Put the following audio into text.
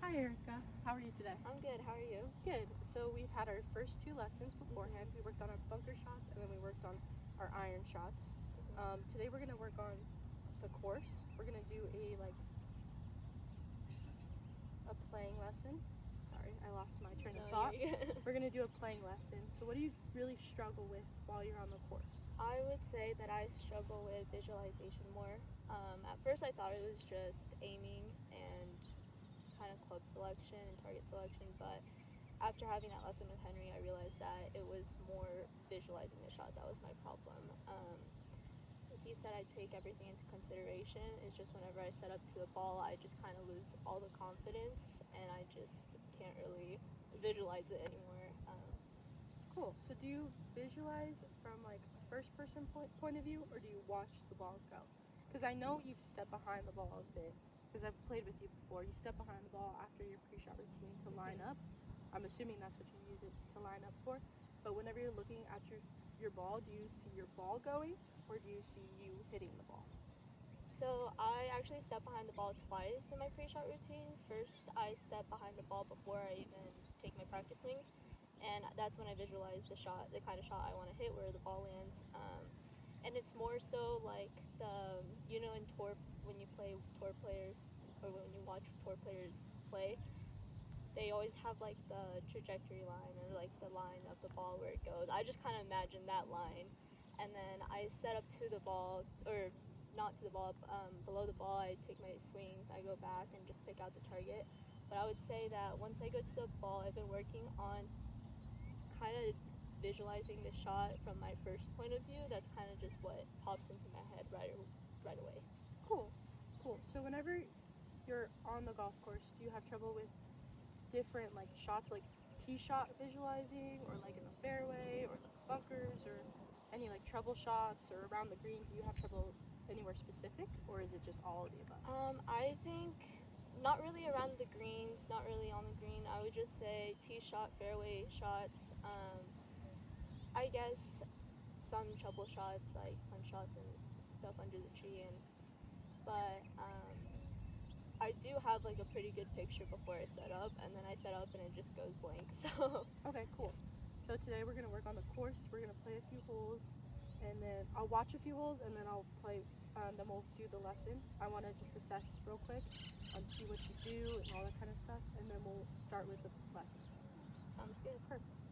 Hi Erica, how are you today? I'm good. How are you? Good. So we've had our first two lessons beforehand. We worked on our bunker shots and then we worked on our iron shots. Today we're gonna work on the course. We're gonna do a playing lesson. Sorry, I lost my train of No, thought. you're good. We're gonna do a playing lesson. So what do you really struggle with while you're on the course? I would say that I struggle with visualization more. At first, I thought it was just aiming and kind of club selection and target selection, but after having that lesson with Henry, I realized that it was more visualizing the shot that was my problem. He said I'd take everything into consideration. It's just whenever I set up to the ball, I just kind of lose all the confidence and I just can't really visualize it anymore. Cool. So do you visualize from like a first person point of view or do you watch the ball go? Because I know you've stepped behind the ball a bit because I've played with you before. You step behind the ball after your pre-shot routine to line up. I'm assuming that's what you use it to line up for. But whenever you're looking at your ball, do you see your ball going or do you see you hitting the ball? So I actually stepped behind the ball twice in my pre-shot routine. First, I step behind the ball before I even take my practice swings, and that's when I visualize the shot, the kind of shot I want to hit, where the ball lands. And it's more so like in tour when you play tour players or when you watch tour players play, they always have like the trajectory line or like the line of the ball where it goes. I just kind of imagine that line, and then I set up to the ball or not to the ball, below the ball. I take my swings, I go back and just pick out the target. But I would say that once I go to the ball, I've been working on kind of visualizing the shot from my first point of view. That's kind of just what pops into my head right away. Cool. Cool. So whenever you're on the golf course, do you have trouble with different like shots like tee shot visualizing or like in the fairway or the bunkers or any like trouble shots or around the green? Do you have trouble anywhere specific or is it just all of the above? I think not really around the greens, not really on the green. I would just say tee shot, fairway shots. I guess some trouble shots like punch shots and stuff under the tree, but I do have like a pretty good picture before I set up, and then I set up and it just goes blank. So Okay, yeah, cool. So today we're gonna work on the course. We're gonna play a few holes, and then I'll watch a few holes, and then I'll play. Then we'll do the lesson. I want to just assess real quick and see what you do and all that kind of stuff, and then we'll start with the lesson. sounds good. Perfect.